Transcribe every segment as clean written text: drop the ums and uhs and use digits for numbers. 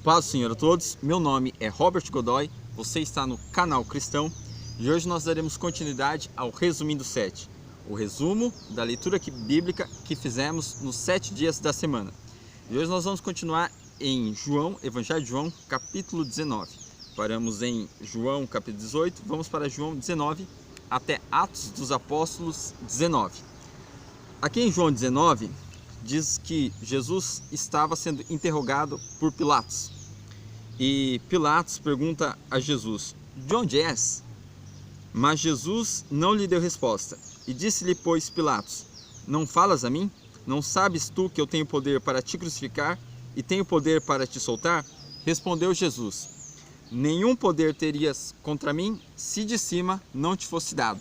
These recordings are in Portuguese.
Paz do Senhor a todos, meu nome é Robert Godoy, você está no canal Cristão e hoje nós daremos continuidade ao Resumindo 7, o resumo da leitura bíblica que fizemos nos 7 dias da semana. E hoje nós vamos continuar em João, Evangelho de João, capítulo 19. Paramos em João, capítulo 18, vamos para João 19 até Atos dos Apóstolos 19. Aqui em João 19, diz que Jesus estava sendo interrogado por Pilatos. E Pilatos pergunta a Jesus: de onde és? Mas Jesus não lhe deu resposta. E disse-lhe, pois, Pilatos: não falas a mim? Não sabes tu que eu tenho poder para te crucificar e tenho poder para te soltar? Respondeu Jesus: nenhum poder terias contra mim se de cima não te fosse dado.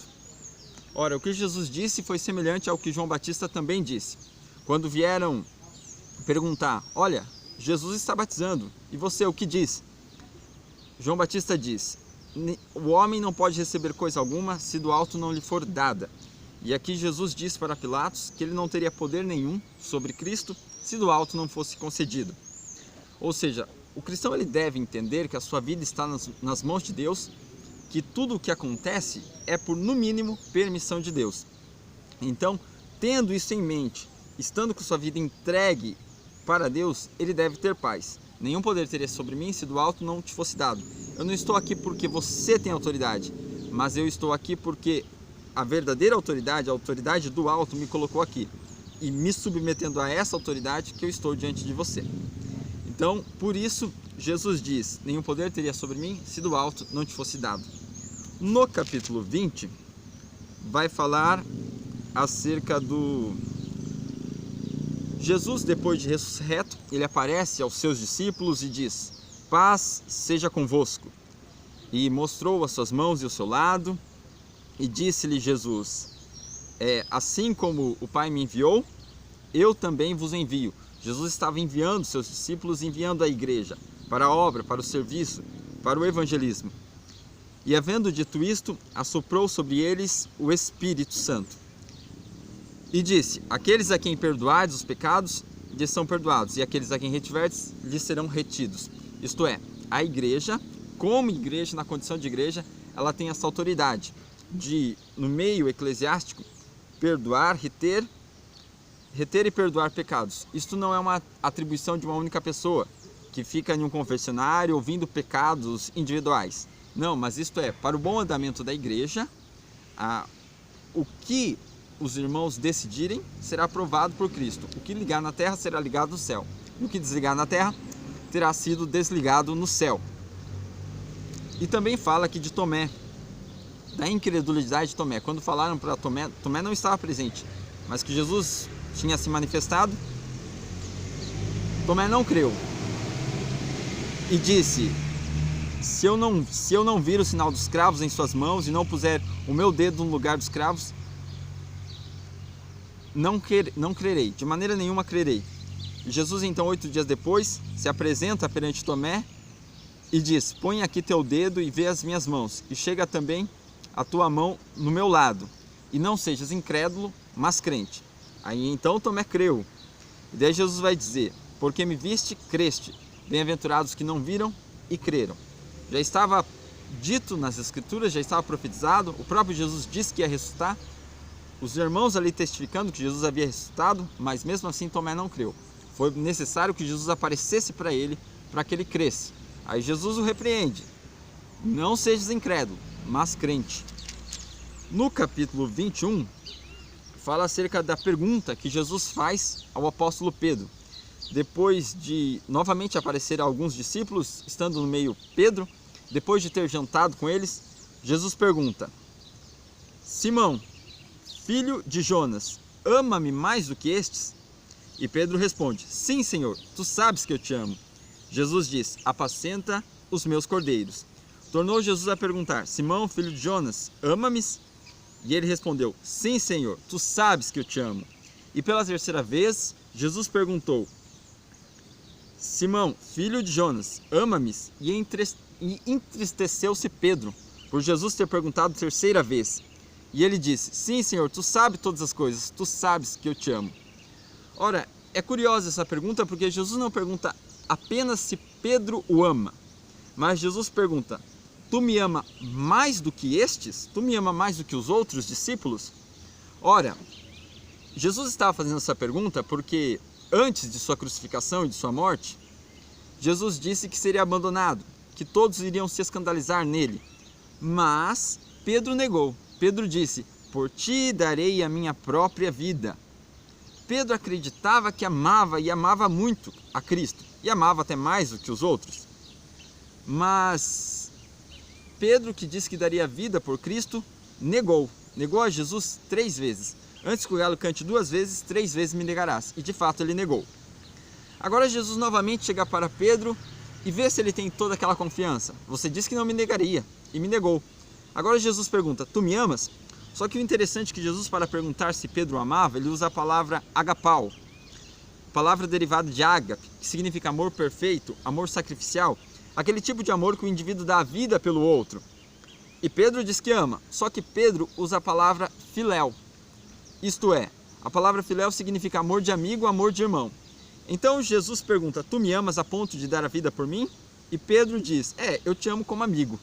Ora, o que Jesus disse foi semelhante ao que João Batista também disse. Quando vieram perguntar: olha, Jesus está batizando, e você o que diz? João Batista diz: o homem não pode receber coisa alguma se do alto não lhe for dada. E aqui Jesus disse para Pilatos que ele não teria poder nenhum sobre Cristo se do alto não fosse concedido. Ou seja, o cristão ele deve entender que a sua vida está nas mãos de Deus, que tudo o que acontece é por, no mínimo, permissão de Deus. Então, tendo isso em mente, estando com sua vida entregue para Deus, ele deve ter paz. Nenhum poder teria sobre mim se do alto não te fosse dado. Eu não estou aqui porque você tem autoridade, mas eu estou aqui porque a verdadeira autoridade, a autoridade do alto, me colocou aqui. E me submetendo a essa autoridade que eu estou diante de você. Então, por isso, Jesus diz: nenhum poder teria sobre mim se do alto não te fosse dado. No capítulo 20, vai falar acerca do Jesus, depois de ressurreto, ele aparece aos seus discípulos e diz: paz seja convosco. E mostrou as suas mãos e o seu lado, e disse-lhe Jesus: assim como o Pai me enviou, eu também vos envio. Jesus estava enviando seus discípulos, enviando a igreja para a obra, para o serviço, para o evangelismo. E havendo dito isto, assoprou sobre eles o Espírito Santo. E disse: aqueles a quem perdoardes os pecados, lhes são perdoados, e aqueles a quem retiverdes, lhes serão retidos. Isto é, a igreja, como igreja, na condição de igreja, ela tem essa autoridade de, no meio eclesiástico, perdoar, reter e perdoar pecados. Isto não é uma atribuição de uma única pessoa, que fica em um confessionário ouvindo pecados individuais. Não, mas isto é, para o bom andamento da igreja, o que os irmãos decidirem será aprovado por Cristo. O que ligar na terra será ligado no céu. E o que desligar na terra terá sido desligado no céu. E também fala aqui de Tomé, da incredulidade de Tomé. Quando falaram para Tomé, Tomé não estava presente, mas que Jesus tinha se manifestado, Tomé não creu. E disse: se eu não vir o sinal dos cravos em suas mãos e não puser o meu dedo no lugar dos cravos, não crerei, de maneira nenhuma crerei. E Jesus então, 8 dias depois, se apresenta perante Tomé e diz: põe aqui teu dedo e vê as minhas mãos, e chega também a tua mão no meu lado, e não sejas incrédulo, mas crente. Aí então Tomé creu. E daí Jesus vai dizer: porque me viste, creste. Bem-aventurados que não viram e creram. Já estava dito nas escrituras, já estava profetizado, o próprio Jesus disse que ia ressuscitar, os irmãos ali testificando que Jesus havia ressuscitado, mas mesmo assim Tomé não creu. Foi necessário que Jesus aparecesse para ele, para que ele cresça. Aí Jesus o repreende: não sejas incrédulo, mas crente. No capítulo 21, fala acerca da pergunta que Jesus faz ao apóstolo Pedro. Depois de novamente aparecer a alguns discípulos, estando no meio Pedro, depois de ter jantado com eles, Jesus pergunta: Simão, filho de Jonas, ama-me mais do que estes? E Pedro responde: sim, Senhor, tu sabes que eu te amo. Jesus diz: apacenta os meus cordeiros. Tornou Jesus a perguntar: Simão, filho de Jonas, ama-me? E ele respondeu: sim, Senhor, tu sabes que eu te amo. E pela terceira vez, Jesus perguntou: Simão, filho de Jonas, ama-me? E entristeceu-se Pedro, por Jesus ter perguntado terceira vez. E ele disse: sim, Senhor, tu sabes todas as coisas, tu sabes que eu te amo. Ora, é curiosa essa pergunta, porque Jesus não pergunta apenas se Pedro o ama. Mas Jesus pergunta: tu me ama mais do que estes? Tu me ama mais do que os outros discípulos? Ora, Jesus estava fazendo essa pergunta porque antes de sua crucificação e de sua morte, Jesus disse que seria abandonado, que todos iriam se escandalizar nele. Mas Pedro negou. Pedro disse: por ti darei a minha própria vida. Pedro acreditava que amava e amava muito a Cristo, e amava até mais do que os outros. Mas Pedro, que disse que daria vida por Cristo, negou a Jesus 3 vezes. Antes que o galo cante 2 vezes, 3 vezes me negarás. E de fato ele negou. Agora Jesus novamente chega para Pedro e vê se ele tem toda aquela confiança. Você disse que não me negaria e me negou. Agora Jesus pergunta: tu me amas? Só que o interessante é que Jesus, para perguntar se Pedro amava, ele usa a palavra agapau, palavra derivada de ágape, que significa amor perfeito, amor sacrificial, aquele tipo de amor que o indivíduo dá a vida pelo outro. E Pedro diz que ama, só que Pedro usa a palavra filéu, isto é, a palavra filéu significa amor de amigo, amor de irmão. Então Jesus pergunta: tu me amas a ponto de dar a vida por mim? E Pedro diz: eu te amo como amigo.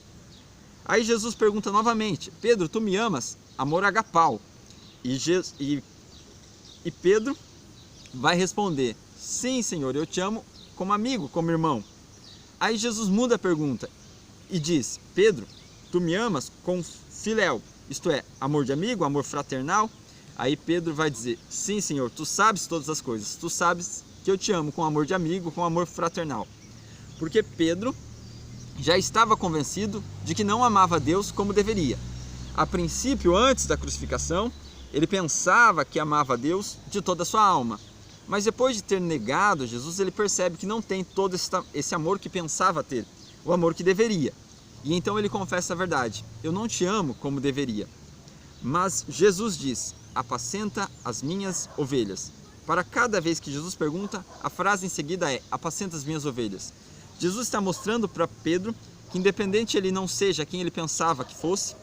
Aí Jesus pergunta novamente: Pedro, tu me amas? Amor agapau. E Pedro vai responder: sim, Senhor, eu te amo como amigo, como irmão. Aí Jesus muda a pergunta e diz: Pedro, tu me amas com filéu, isto é, amor de amigo, amor fraternal? Aí Pedro vai dizer: sim, Senhor, tu sabes todas as coisas, tu sabes que eu te amo com amor de amigo, com amor fraternal. Porque Pedro já estava convencido de que não amava Deus como deveria. A princípio, antes da crucificação, ele pensava que amava Deus de toda a sua alma. Mas depois de ter negado Jesus, ele percebe que não tem todo esse amor que pensava ter, o amor que deveria. E então ele confessa a verdade: eu não te amo como deveria. Mas Jesus diz: apacenta as minhas ovelhas. Para cada vez que Jesus pergunta, a frase em seguida é: apacenta as minhas ovelhas. Jesus está mostrando para Pedro que, independente ele não seja quem ele pensava que fosse,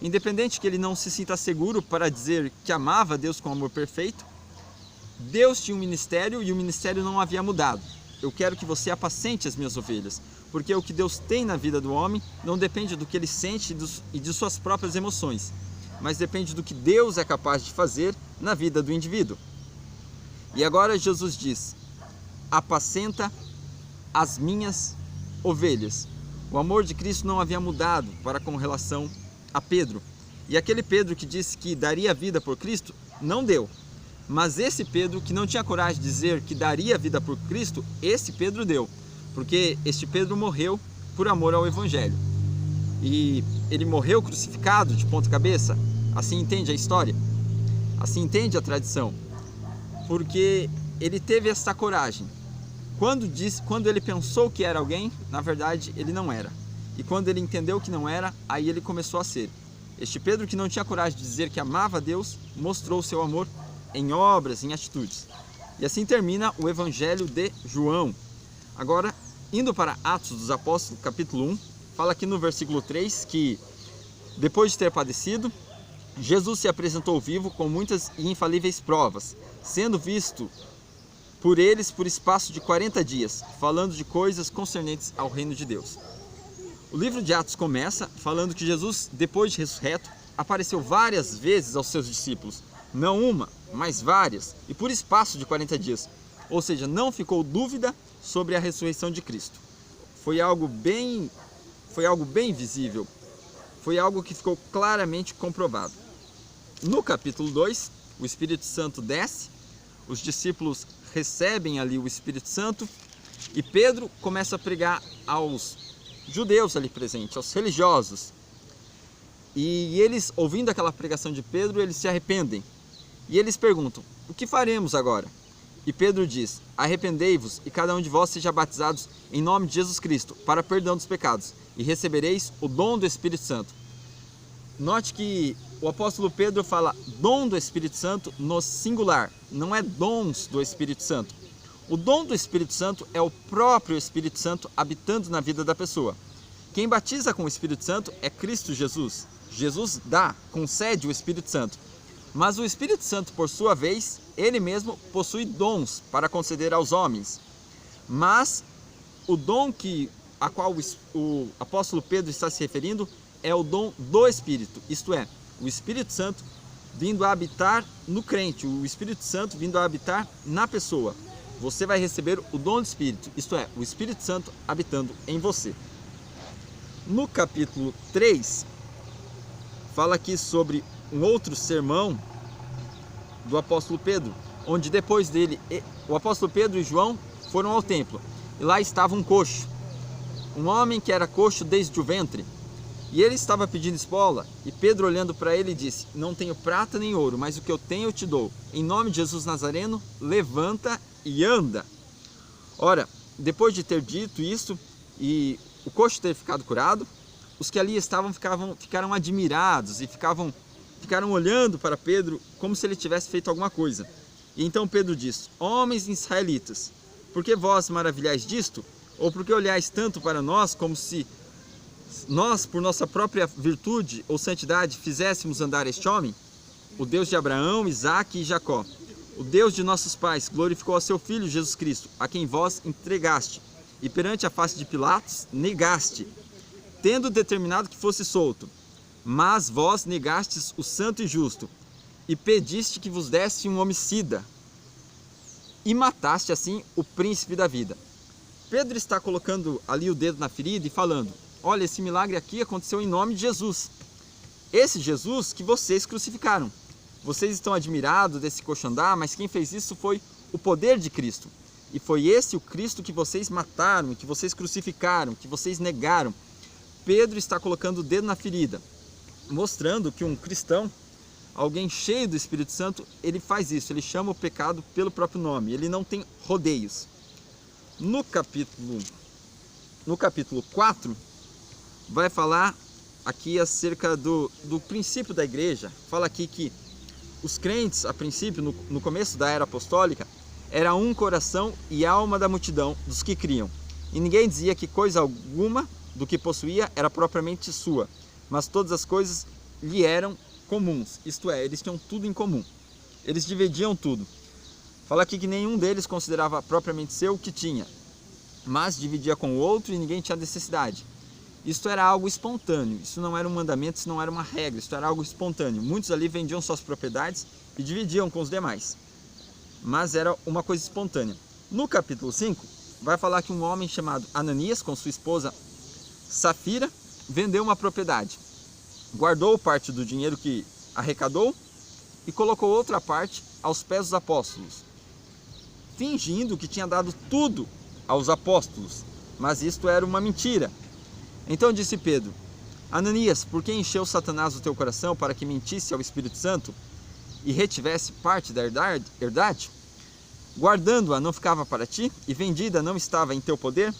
independente que ele não se sinta seguro para dizer que amava Deus com amor perfeito, Deus tinha um ministério e o ministério não havia mudado. Eu quero que você apacente as minhas ovelhas, porque o que Deus tem na vida do homem não depende do que ele sente e de suas próprias emoções, mas depende do que Deus é capaz de fazer na vida do indivíduo. E agora Jesus diz: apacenta as minhas ovelhas. O amor de Cristo não havia mudado para com relação a Pedro. E aquele Pedro que disse que daria a vida por Cristo, não deu. Mas esse Pedro que não tinha coragem de dizer que daria a vida por Cristo, esse Pedro deu. Porque este Pedro morreu por amor ao Evangelho. E ele morreu crucificado de ponta cabeça. Assim entende a história. Assim entende a tradição. Porque ele teve essa coragem. Quando ele pensou que era alguém, na verdade ele não era. E quando ele entendeu que não era, aí ele começou a ser. Este Pedro, que não tinha coragem de dizer que amava a Deus, mostrou seu amor em obras, em atitudes. E assim termina o Evangelho de João. Agora, indo para Atos dos Apóstolos, capítulo 1, fala aqui no versículo 3 que, depois de ter padecido, Jesus se apresentou vivo com muitas e infalíveis provas, sendo visto por eles por espaço de 40 dias, falando de coisas concernentes ao reino de Deus. O livro de Atos começa falando que Jesus, depois de ressurreto, apareceu várias vezes aos seus discípulos, não uma, mas várias, e por espaço de 40 dias, ou seja, não ficou dúvida sobre a ressurreição de Cristo. Foi algo bem visível, foi algo que ficou claramente comprovado. No capítulo 2, o Espírito Santo desce, os discípulos recebem ali o Espírito Santo e Pedro começa a pregar aos judeus ali presentes, aos religiosos. E eles, ouvindo aquela pregação de Pedro, eles se arrependem. E eles perguntam: o que faremos agora? E Pedro diz: arrependei-vos e cada um de vós seja batizados em nome de Jesus Cristo para perdão dos pecados e recebereis o dom do Espírito Santo. Note que o apóstolo Pedro fala dom do Espírito Santo no singular, não é dons do Espírito Santo. O dom do Espírito Santo é o próprio Espírito Santo habitando na vida da pessoa. Quem batiza com o Espírito Santo é Cristo Jesus. Jesus concede o Espírito Santo. Mas o Espírito Santo, por sua vez, ele mesmo possui dons para conceder aos homens. Mas o dom a qual o apóstolo Pedro está se referindo é o dom do Espírito, isto é, o Espírito Santo vindo a habitar no crente, o Espírito Santo vindo a habitar na pessoa. Você vai receber o dom do Espírito, isto é, o Espírito Santo habitando em você. No capítulo 3, fala aqui sobre um outro sermão do apóstolo Pedro, onde depois dele, o apóstolo Pedro e João foram ao templo, e lá estava um coxo, um homem que era coxo desde o ventre, e ele estava pedindo esmola, e Pedro, olhando para ele, disse: não tenho prata nem ouro, mas o que eu tenho eu te dou. Em nome de Jesus Nazareno, levanta e anda. Ora, depois de ter dito isso, e o coxo ter ficado curado, os que ali estavam ficaram admirados e ficaram olhando para Pedro como se ele tivesse feito alguma coisa. E então Pedro diz: homens israelitas, por que vós maravilhais disto? Ou por que olhais tanto para nós como se nós, por nossa própria virtude ou santidade, fizéssemos andar este homem? O Deus de Abraão, Isaque e Jacó, o Deus de nossos pais, glorificou a seu Filho Jesus Cristo, a quem vós entregaste, e perante a face de Pilatos negaste, tendo determinado que fosse solto. Mas vós negastes o santo e justo, e pediste que vos desse um homicida, e mataste assim o príncipe da vida. Pedro está colocando ali o dedo na ferida e falando: olha, esse milagre aqui aconteceu em nome de Jesus. Esse Jesus que vocês crucificaram. Vocês estão admirados desse coxo andar, mas quem fez isso foi o poder de Cristo. E foi esse o Cristo que vocês mataram, que vocês crucificaram, que vocês negaram. Pedro está colocando o dedo na ferida, mostrando que um cristão, alguém cheio do Espírito Santo, ele faz isso, ele chama o pecado pelo próprio nome, ele não tem rodeios. No capítulo 4, vai falar aqui acerca do princípio da igreja. Fala aqui que os crentes, a princípio, no começo da era apostólica, era um coração e alma da multidão dos que criam. E ninguém dizia que coisa alguma do que possuía era propriamente sua, mas todas as coisas lhe eram comuns, isto é, eles tinham tudo em comum, eles dividiam tudo. Fala aqui que nenhum deles considerava propriamente seu o que tinha, mas dividia com o outro e ninguém tinha necessidade. Isto era algo espontâneo, isso não era um mandamento, isso não era uma regra, isso era algo espontâneo. Muitos ali vendiam suas propriedades e dividiam com os demais, mas era uma coisa espontânea. No capítulo 5, vai falar que um homem chamado Ananias, com sua esposa Safira, vendeu uma propriedade, guardou parte do dinheiro que arrecadou e colocou outra parte aos pés dos apóstolos, fingindo que tinha dado tudo aos apóstolos, mas isto era uma mentira. Então disse Pedro: Ananias, por que encheu Satanás o teu coração para que mentisse ao Espírito Santo e retivesse parte da herdade? Guardando-a não ficava para ti, e vendida não estava em teu poder?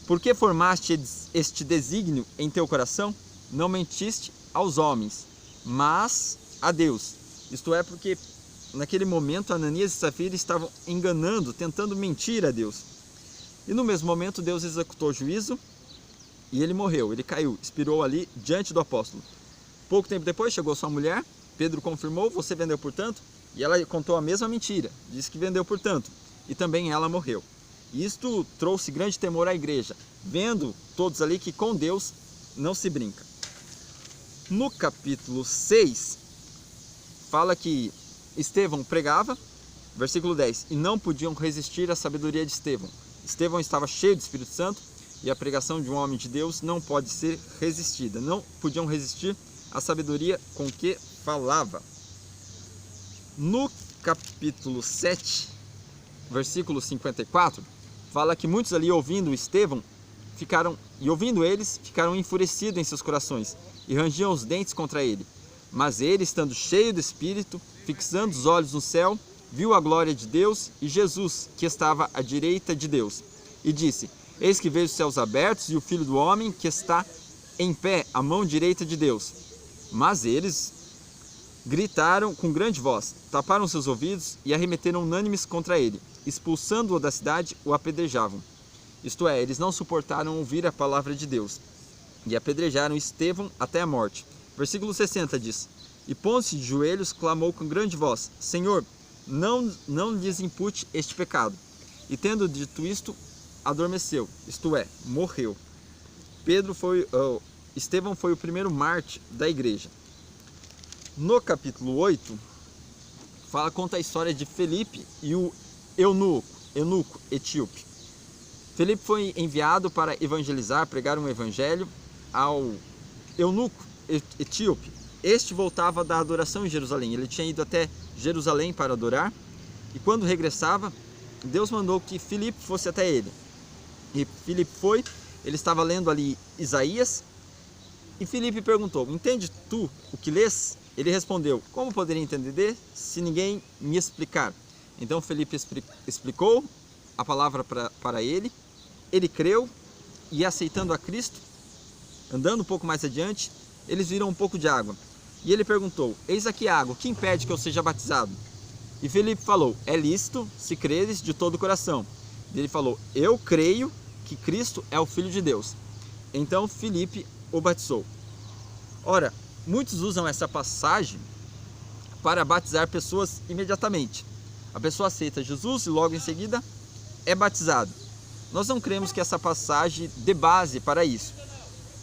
Por que formaste este desígnio em teu coração? Não mentiste aos homens, mas a Deus. Isto é, porque naquele momento Ananias e Safira estavam enganando, tentando mentir a Deus. E no mesmo momento Deus executou o juízo e ele morreu, ele caiu, expirou ali diante do apóstolo. Pouco tempo depois chegou sua mulher, Pedro confirmou: você vendeu por tanto? E ela contou a mesma mentira, disse que vendeu por tanto, e também ela morreu. E isto trouxe grande temor à igreja, vendo todos ali que com Deus não se brinca. No capítulo 6, fala que Estevão pregava, versículo 10, e não podiam resistir à sabedoria de Estevão. Estevão estava cheio do Espírito Santo, e a pregação de um homem de Deus não pode ser resistida. Não podiam resistir à sabedoria com que falava. No capítulo 7, versículo 54, fala que muitos ali ouvindo Estevão, ficaram enfurecidos em seus corações e rangiam os dentes contra ele. Mas ele, estando cheio do Espírito, fixando os olhos no céu, viu a glória de Deus e Jesus, que estava à direita de Deus, e disse: eis que vejo os céus abertos e o Filho do Homem que está em pé à mão direita de Deus. Mas eles gritaram com grande voz, taparam seus ouvidos e arremeteram unânimes contra ele, expulsando-o da cidade, o apedrejavam. Isto é, eles não suportaram ouvir a palavra de Deus, e apedrejaram Estevão até a morte. Versículo 60 diz: e pondo-se de joelhos, clamou com grande voz: Senhor, não lhes impute este pecado. E tendo dito isto, adormeceu, isto é, morreu. Estevão foi o primeiro mártir da igreja. No capítulo 8, conta a história de Felipe e o eunuco etíope. Felipe foi enviado para evangelizar, pregar um evangelho ao eunuco etíope. Este voltava da adoração em Jerusalém. Ele tinha ido até Jerusalém para adorar, e quando regressava, Deus mandou que Filipe fosse até ele. E Filipe foi, ele estava lendo ali Isaías, e Filipe perguntou: entende tu o que lês? Ele respondeu: como poderia entender se ninguém me explicar? Então Filipe explicou a palavra para ele, ele creu, e aceitando a Cristo, andando um pouco mais adiante, eles viram um pouco de água. E ele perguntou: eis aqui a água, que impede que eu seja batizado? E Filipe falou: é lícito se creres de todo o coração. E ele falou: eu creio que Cristo é o Filho de Deus. Então Filipe o batizou. Ora, muitos usam essa passagem para batizar pessoas imediatamente. A pessoa aceita Jesus e logo em seguida é batizada. Nós não cremos que essa passagem dê base para isso,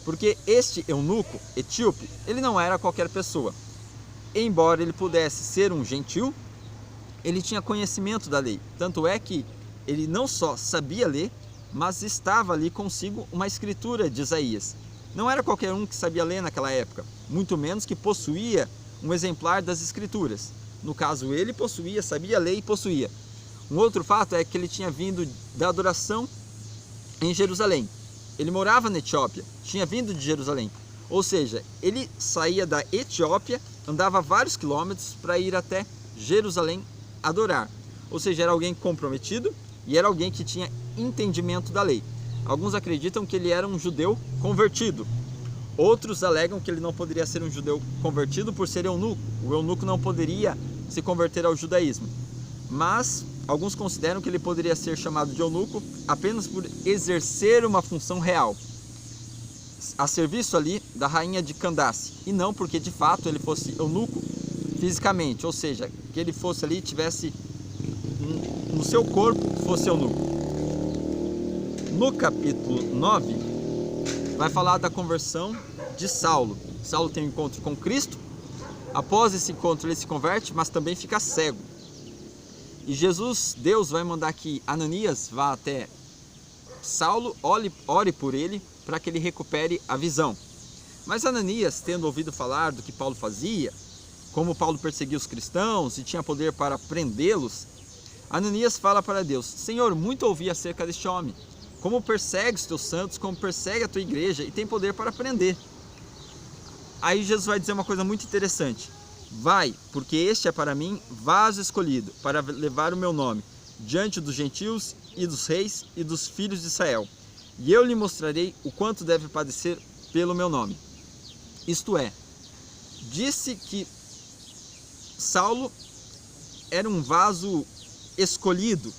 porque este eunuco etíope, ele não era qualquer pessoa. Embora ele pudesse ser um gentil, ele tinha conhecimento da lei. Tanto é que ele não só sabia ler, mas estava ali consigo uma escritura de Isaías. Não era qualquer um que sabia ler naquela época, muito menos que possuía um exemplar das escrituras. No caso, ele sabia ler e possuía. Um outro fato é que ele tinha vindo da adoração em Jerusalém. Ele morava na Etiópia, tinha vindo de Jerusalém. Ou seja, ele saía da Etiópia, andava vários quilômetros para ir até Jerusalém adorar. Ou seja, era alguém comprometido e era alguém que tinha entendimento da lei. Alguns acreditam que ele era um judeu convertido. Outros alegam que ele não poderia ser um judeu convertido por ser eunuco. O eunuco não poderia se converter ao judaísmo. Mas alguns consideram que ele poderia ser chamado de eunuco apenas por exercer uma função real, a serviço ali da rainha de Candace, e não porque de fato ele fosse eunuco fisicamente, ou seja, que ele fosse ali, tivesse no seu corpo, fosse eunuco. No capítulo 9, vai falar da conversão de Saulo. Saulo tem um encontro com Cristo. Após esse encontro ele se converte, mas também fica cego. E Deus vai mandar que Ananias vá até Saulo, ore por ele, para que ele recupere a visão. Mas Ananias, tendo ouvido falar do que Paulo fazia, como Paulo perseguia os cristãos e tinha poder para prendê-los, Ananias fala para Deus: Senhor, muito ouvi acerca deste homem, como persegue os teus santos, como persegue a tua igreja e tem poder para prender. Aí Jesus vai dizer uma coisa muito interessante: vai, porque este é para mim vaso escolhido, para levar o meu nome diante dos gentios e dos reis e dos filhos de Israel. E eu lhe mostrarei o quanto deve padecer pelo meu nome. Isto é, disse que Saulo era um vaso escolhido.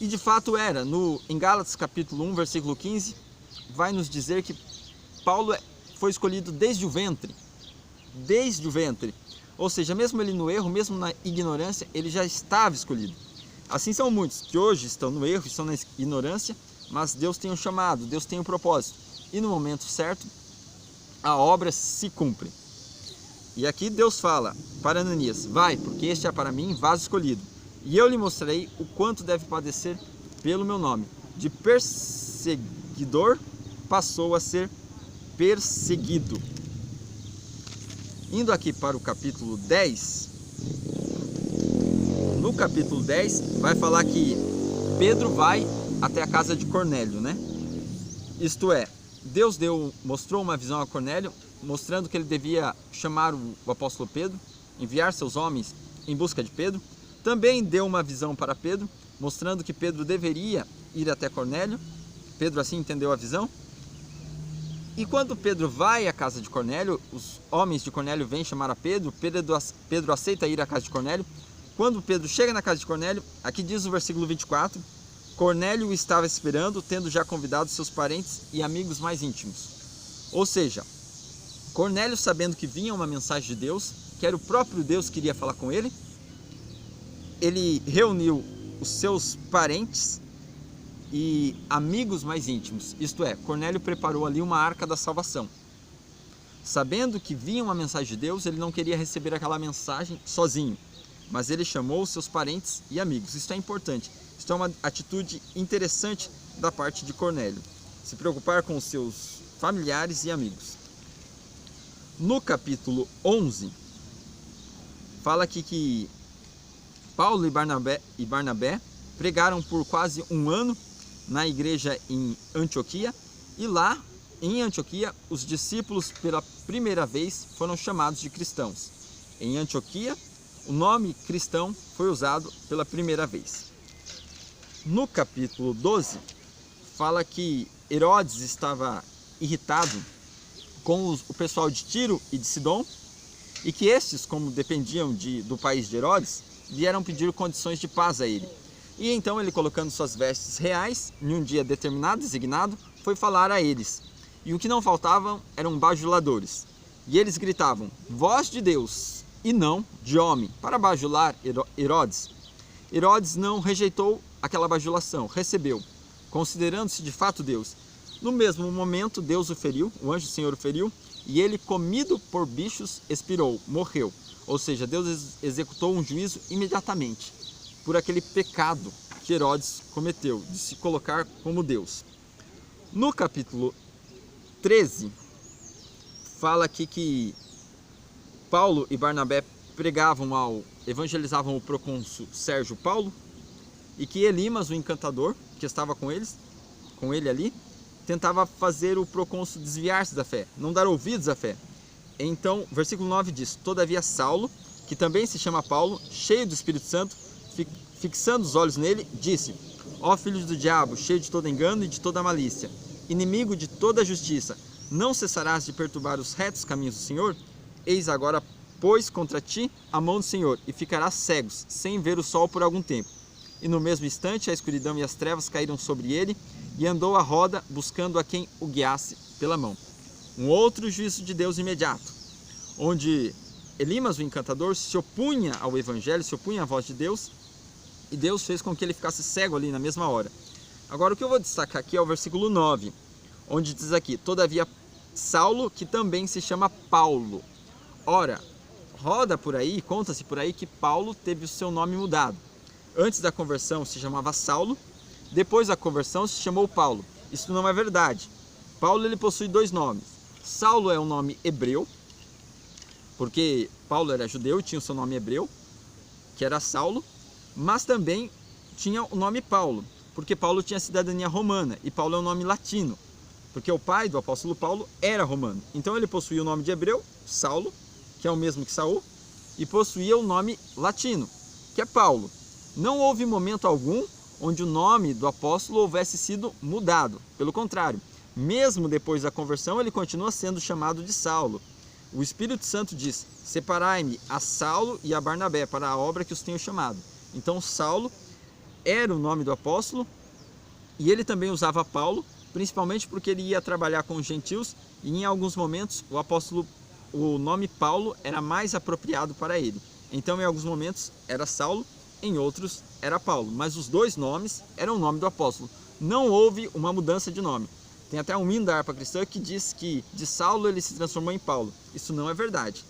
E de fato era. Em Gálatas capítulo 1, versículo 15, vai nos dizer que Paulo foi escolhido desde o ventre. Desde o ventre. Ou seja, mesmo ele no erro, mesmo na ignorância, ele já estava escolhido. Assim são muitos que hoje estão no erro, estão na ignorância, mas Deus tem um chamado, Deus tem um propósito. E no momento certo, a obra se cumpre. E aqui Deus fala para Ananias: vai, porque este é para mim vaso escolhido. E eu lhe mostrarei o quanto deve padecer pelo meu nome. De perseguidor passou a ser perseguido. Indo aqui para o capítulo 10, no capítulo 10 vai falar que Pedro vai até a casa de Cornélio, né? Isto é, Deus mostrou uma visão a Cornélio, mostrando que ele devia chamar o apóstolo Pedro, enviar seus homens em busca de Pedro. Também deu uma visão para Pedro, mostrando que Pedro deveria ir até Cornélio. Pedro assim entendeu a visão. E quando Pedro vai à casa de Cornélio, os homens de Cornélio vêm chamar a Pedro. Pedro aceita ir à casa de Cornélio. Quando Pedro chega na casa de Cornélio, aqui diz o versículo 24, Cornélio o estava esperando, tendo já convidado seus parentes e amigos mais íntimos. Ou seja, Cornélio, sabendo que vinha uma mensagem de Deus, que era o próprio Deus que iria falar com ele, ele reuniu os seus parentes e amigos mais íntimos. Isto é, Cornélio preparou ali uma arca da salvação. Sabendo que vinha uma mensagem de Deus, ele não queria receber aquela mensagem sozinho, mas ele chamou os seus parentes e amigos. Isso é importante. Isso é uma atitude interessante da parte de Cornélio, se preocupar com os seus familiares e amigos. No capítulo 11, fala aqui que Paulo e Barnabé pregaram por quase um ano na igreja em Antioquia, e lá em Antioquia os discípulos pela primeira vez foram chamados de cristãos. Em Antioquia o nome cristão foi usado pela primeira vez. No capítulo 12 fala que Herodes estava irritado com o pessoal de Tiro e de Sidom, e que estes, como dependiam do país de Herodes, vieram pedir condições de paz a ele. E então ele, colocando suas vestes reais, em um dia determinado, designado, foi falar a eles. E o que não faltavam eram bajuladores. E eles gritavam: voz de Deus, e não de homem, para bajular Herodes. Herodes não rejeitou aquela bajulação, recebeu, considerando-se de fato Deus. No mesmo momento, Deus o feriu, o anjo do Senhor o feriu, e ele, comido por bichos, expirou, morreu. Ou seja, Deus executou um juízo imediatamente por aquele pecado que Herodes cometeu, de se colocar como Deus. No capítulo 13, fala aqui que Paulo e Barnabé evangelizavam o procônsul Sérgio Paulo, e que Elimas, o encantador, que estava com ele ali, tentava fazer o procônsul desviar-se da fé, não dar ouvidos à fé. Então, versículo 9 diz: todavia Saulo, que também se chama Paulo, cheio do Espírito Santo, fixando os olhos nele, disse: ó filho do diabo, cheio de todo engano e de toda malícia, inimigo de toda justiça, não cessarás de perturbar os retos caminhos do Senhor? Eis agora, pois, contra ti a mão do Senhor, e ficarás cegos, sem ver o sol por algum tempo. E no mesmo instante a escuridão e as trevas caíram sobre ele, e andou à roda, buscando a quem o guiasse pela mão. Um outro juízo de Deus imediato, onde Elimas, o encantador, se opunha ao evangelho, se opunha à voz de Deus, e Deus fez com que ele ficasse cego ali na mesma hora. Agora, o que eu vou destacar aqui é o versículo 9, onde diz aqui: todavia Saulo, que também se chama Paulo. Ora, roda por aí, conta-se por aí que Paulo teve o seu nome mudado. Antes da conversão se chamava Saulo, depois da conversão se chamou Paulo. Isso não é verdade. Paulo, ele possui dois nomes. Saulo é um nome hebreu, porque Paulo era judeu e tinha o seu nome hebreu, que era Saulo, mas também tinha o nome Paulo, porque Paulo tinha cidadania romana, e Paulo é um nome latino, porque o pai do apóstolo Paulo era romano. Então ele possuía o nome de hebreu, Saulo, que é o mesmo que Saul, e possuía o nome latino, que é Paulo. Não houve momento algum onde o nome do apóstolo houvesse sido mudado. Pelo contrário, mesmo depois da conversão, ele continua sendo chamado de Saulo. O Espírito Santo diz: separai-me a Saulo e a Barnabé para a obra que os tenho chamado. Então Saulo era o nome do apóstolo, e ele também usava Paulo, principalmente porque ele ia trabalhar com os gentios, e em alguns momentos o nome Paulo era mais apropriado para ele. Então em alguns momentos era Saulo, em outros era Paulo, mas os dois nomes eram o nome do apóstolo. Não houve uma mudança de nome. Tem até um hino da harpa cristã que diz que de Saulo ele se transformou em Paulo. Isso não é verdade.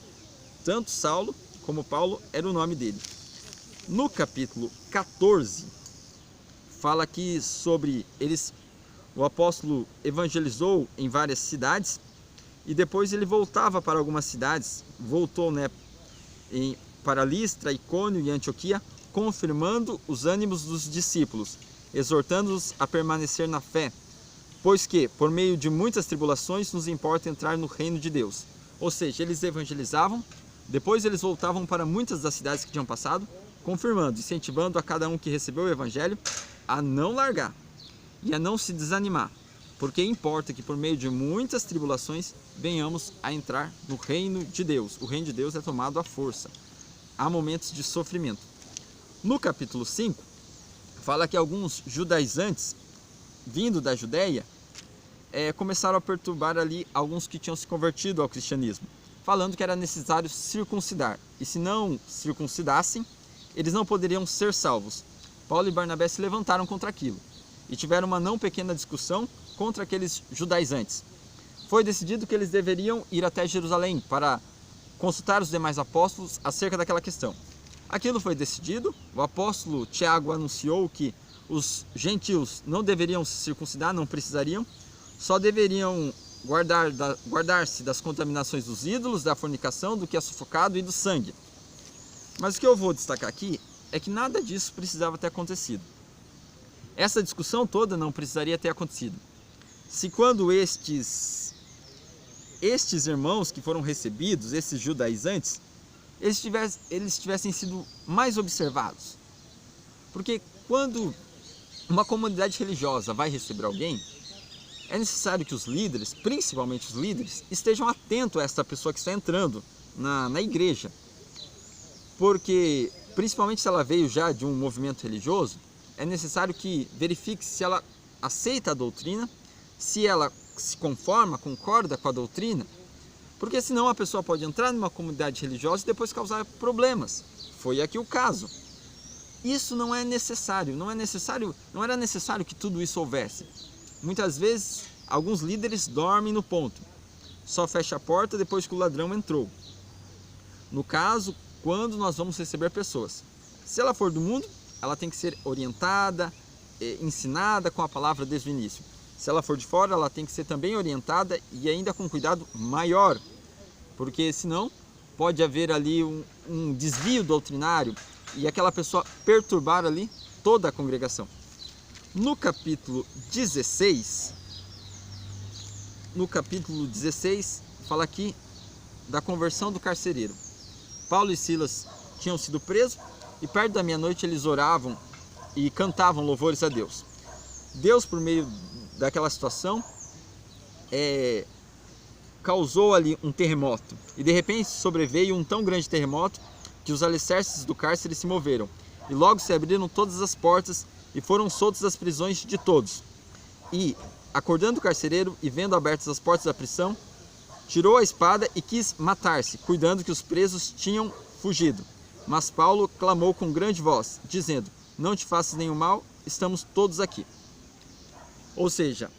Tanto Saulo como Paulo era o nome dele. No capítulo 14, fala aqui sobre o apóstolo evangelizou em várias cidades, e depois ele voltava para algumas cidades, voltou para Listra, Icônio e Antioquia, confirmando os ânimos dos discípulos, exortando-os a permanecer na fé, pois que, por meio de muitas tribulações, nos importa entrar no reino de Deus. Ou seja, eles evangelizavam, depois eles voltavam para muitas das cidades que tinham passado, confirmando, incentivando a cada um que recebeu o evangelho a não largar e a não se desanimar, porque importa que por meio de muitas tribulações venhamos a entrar no reino de Deus. O reino de Deus é tomado à força. Há momentos de sofrimento. No capítulo 5, fala que alguns judaizantes, vindo da Judéia, começaram a perturbar ali alguns que tinham se convertido ao cristianismo, falando que era necessário circuncidar, e se não circuncidassem, eles não poderiam ser salvos. Paulo e Barnabé se levantaram contra aquilo. e tiveram uma não pequena discussão contra aqueles judaizantes. Foi decidido que eles deveriam ir até Jerusalém para consultar os demais apóstolos acerca daquela questão. Aquilo foi decidido, o apóstolo Tiago anunciou que os gentios não deveriam se circuncidar, não precisariam, só deveriam guardar-se das contaminações dos ídolos, da fornicação, do que é sufocado e do sangue. Mas o que eu vou destacar aqui é que nada disso precisava ter acontecido. Essa discussão toda não precisaria ter acontecido. Se quando estes irmãos que foram recebidos, esses judaizantes, eles tivessem sido mais observados. Porque quando uma comunidade religiosa vai receber alguém, é necessário que os líderes, principalmente os líderes, estejam atentos a essa pessoa que está entrando na igreja. Porque, principalmente se ela veio já de um movimento religioso, é necessário que verifique se ela aceita a doutrina, se ela se concorda com a doutrina, porque senão a pessoa pode entrar numa comunidade religiosa e depois causar problemas. Foi aqui o caso. Isso não é necessário, não era necessário que tudo isso houvesse. Muitas vezes, alguns líderes dormem no ponto, só fecha a porta depois que o ladrão entrou. No caso, quando nós vamos receber pessoas, se ela for do mundo, ela tem que ser orientada, ensinada com a palavra desde o início. Se ela for de fora, ela tem que ser também orientada e ainda com cuidado maior, porque senão pode haver ali um desvio doutrinário e aquela pessoa perturbar ali toda a congregação. No capítulo 16, fala aqui da conversão do carcereiro. Paulo e Silas tinham sido presos e perto da meia-noite eles oravam e cantavam louvores a Deus. Deus, por meio daquela situação, causou ali um terremoto. E de repente sobreveio um tão grande terremoto que os alicerces do cárcere se moveram. E logo se abriram todas as portas e foram soltos das prisões de todos. E, acordando o carcereiro e vendo abertas as portas da prisão, tirou a espada e quis matar-se, cuidando que os presos tinham fugido. Mas Paulo clamou com grande voz, dizendo: não te faças nenhum mal, estamos todos aqui. Ou seja,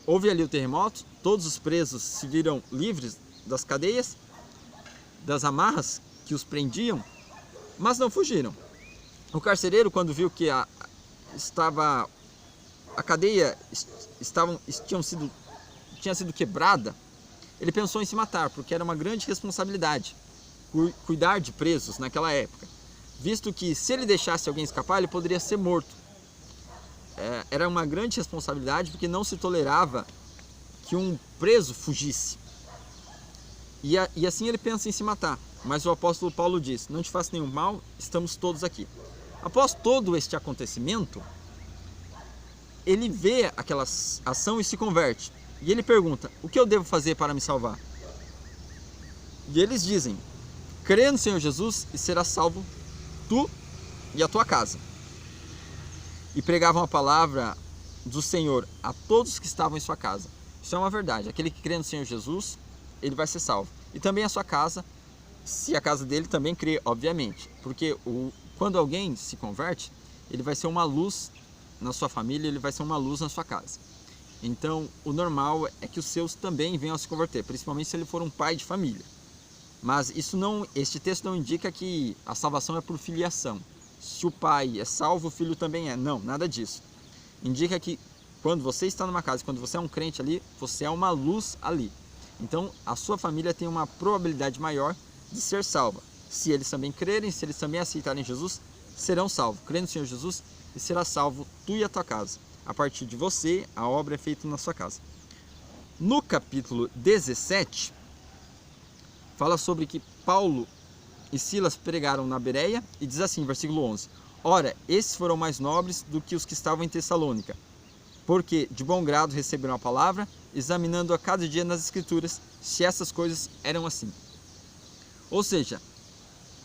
houve ali o terremoto, todos os presos se viram livres das cadeias, das amarras que os prendiam, mas não fugiram. O carcereiro, quando viu que a cadeia tinha sido quebrada, ele pensou em se matar, porque era uma grande responsabilidade cuidar de presos naquela época, visto que se ele deixasse alguém escapar, ele poderia ser morto. Era uma grande responsabilidade, porque não se tolerava que um preso fugisse. E assim ele pensa em se matar. Mas o apóstolo Paulo diz: não te faça nenhum mal, estamos todos aqui. Após todo este acontecimento, ele vê aquela ação e se converte. E ele pergunta: o que eu devo fazer para me salvar? E eles dizem: crê no Senhor Jesus e serás salvo tu e a tua casa. E pregavam a palavra do Senhor a todos que estavam em sua casa. Isso é uma verdade. Aquele que crê no Senhor Jesus, ele vai ser salvo. E também a sua casa, se a casa dele também crê, obviamente. Porque quando alguém se converte, ele vai ser uma luz na sua família, ele vai ser uma luz na sua casa. Então, o normal é que os seus também venham a se converter, principalmente se ele for um pai de família. Mas este texto não indica que a salvação é por filiação. Se o pai é salvo, o filho também é. Não, nada disso. Indica que quando você está numa casa, quando você é um crente ali, você é uma luz ali. Então, a sua família tem uma probabilidade maior de ser salva. Se eles também crerem, se eles também aceitarem Jesus, serão salvos. Crê no Senhor Jesus e será salvo tu e a tua casa. A partir de você, a obra é feita na sua casa. No capítulo 17, fala sobre que Paulo e Silas pregaram na Bereia e diz assim, versículo 11: ora, esses foram mais nobres do que os que estavam em Tessalônica, porque de bom grado receberam a palavra, examinando a cada dia nas Escrituras se essas coisas eram assim. Ou seja,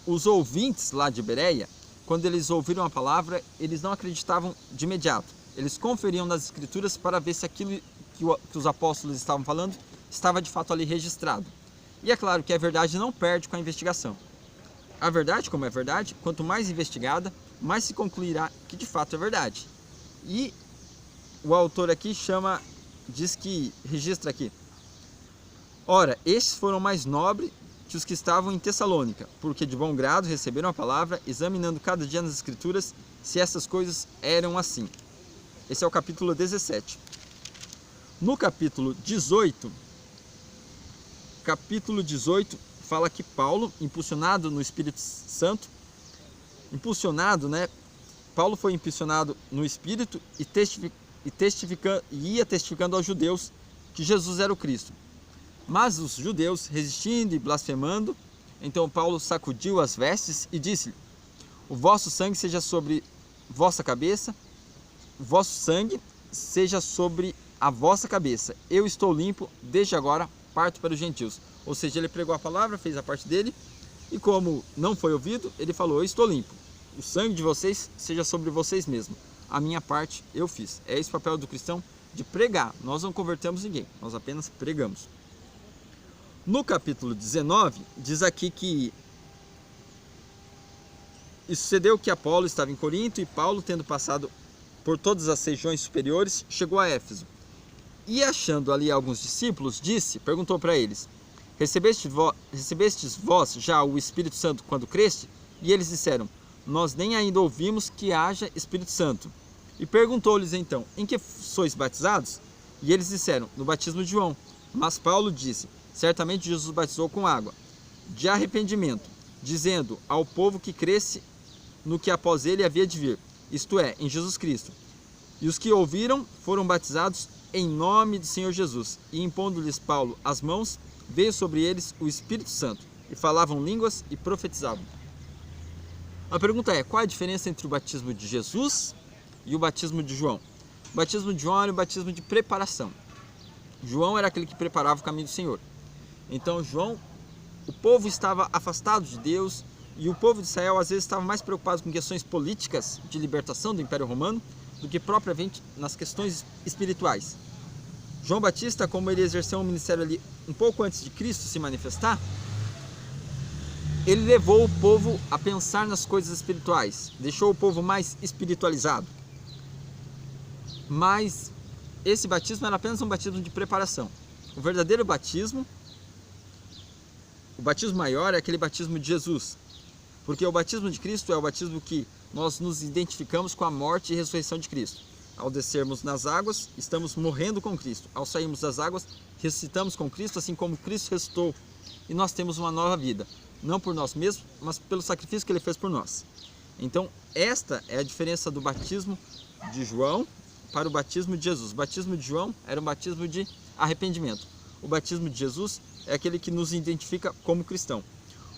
os ouvintes lá de Bereia, quando eles ouviram a palavra, eles não acreditavam de imediato. Eles conferiam nas Escrituras para ver se aquilo que os apóstolos estavam falando estava de fato ali registrado. E é claro que a verdade não perde com a investigação. A verdade, como é verdade, quanto mais investigada, mais se concluirá que de fato é verdade. E o autor aqui registra aqui: ora, estes foram mais nobres que os que estavam em Tessalônica, porque de bom grado receberam a palavra, examinando cada dia nas Escrituras se essas coisas eram assim. Esse é o capítulo 17. No capítulo 18 fala que Paulo, impulsionado no Espírito Santo, Paulo foi impulsionado no Espírito e ia testificando aos judeus que Jesus era o Cristo. Mas os judeus, resistindo e blasfemando, então Paulo sacudiu as vestes e disse-lhe: o vosso sangue seja sobre vossa cabeça, o vosso sangue seja sobre a vossa cabeça. Eu estou limpo, desde agora parto para os gentios. Ou seja, ele pregou a palavra, fez a parte dele, e como não foi ouvido, ele falou: eu estou limpo, o sangue de vocês seja sobre vocês mesmos, a minha parte eu fiz. É esse o papel do cristão, de pregar. Nós não convertemos ninguém, nós apenas pregamos. No capítulo 19, diz aqui que sucedeu que Apolo estava em Corinto e Paulo, tendo passado por todas as regiões superiores, chegou a Éfeso. E achando ali alguns discípulos, perguntou para eles: recebestes vós já o Espírito Santo quando creste? E eles disseram: nós nem ainda ouvimos que haja Espírito Santo. E perguntou-lhes então: em que sois batizados? E eles disseram: no batismo de João. Mas Paulo disse: certamente Jesus batizou com água de arrependimento, dizendo ao povo que cresce no que após ele havia de vir, isto é, em Jesus Cristo. E os que ouviram foram batizados em nome do Senhor Jesus. E impondo-lhes Paulo as mãos, veio sobre eles o Espírito Santo, e falavam línguas e profetizavam. A pergunta é: qual a diferença entre o batismo de Jesus e o batismo de João? O batismo de João era o batismo de preparação. João era aquele que preparava o caminho do Senhor. Então o povo estava afastado de Deus, e o povo de Israel às vezes estava mais preocupado com questões políticas de libertação do Império Romano do que propriamente nas questões espirituais. João Batista, como ele exerceu um ministério ali um pouco antes de Cristo se manifestar, ele levou o povo a pensar nas coisas espirituais, deixou o povo mais espiritualizado. Mas esse batismo era apenas um batismo de preparação. O verdadeiro batismo, o batismo maior, é aquele batismo de Jesus. Porque o batismo de Cristo é o batismo que nós nos identificamos com a morte e ressurreição de Cristo. Ao descermos nas águas, estamos morrendo com Cristo. Ao sairmos das águas, ressuscitamos com Cristo, assim como Cristo ressuscitou. E nós temos uma nova vida, não por nós mesmos, mas pelo sacrifício que Ele fez por nós. Então, esta é a diferença do batismo de João para o batismo de Jesus. O batismo de João era um batismo de arrependimento. O batismo de Jesus é aquele que nos identifica como cristão,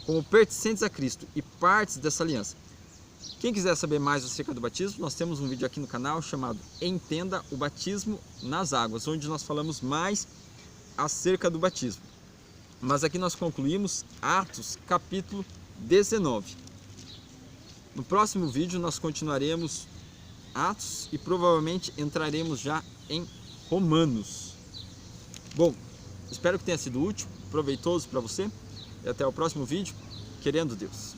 como pertencentes a Cristo e partes dessa aliança. Quem quiser saber mais acerca do batismo, nós temos um vídeo aqui no canal chamado Entenda o Batismo nas Águas, onde nós falamos mais acerca do batismo. Mas aqui nós concluímos Atos capítulo 19. No próximo vídeo nós continuaremos Atos e provavelmente entraremos já em Romanos. Bom, espero que tenha sido útil, proveitoso para você, e até o próximo vídeo, querendo Deus.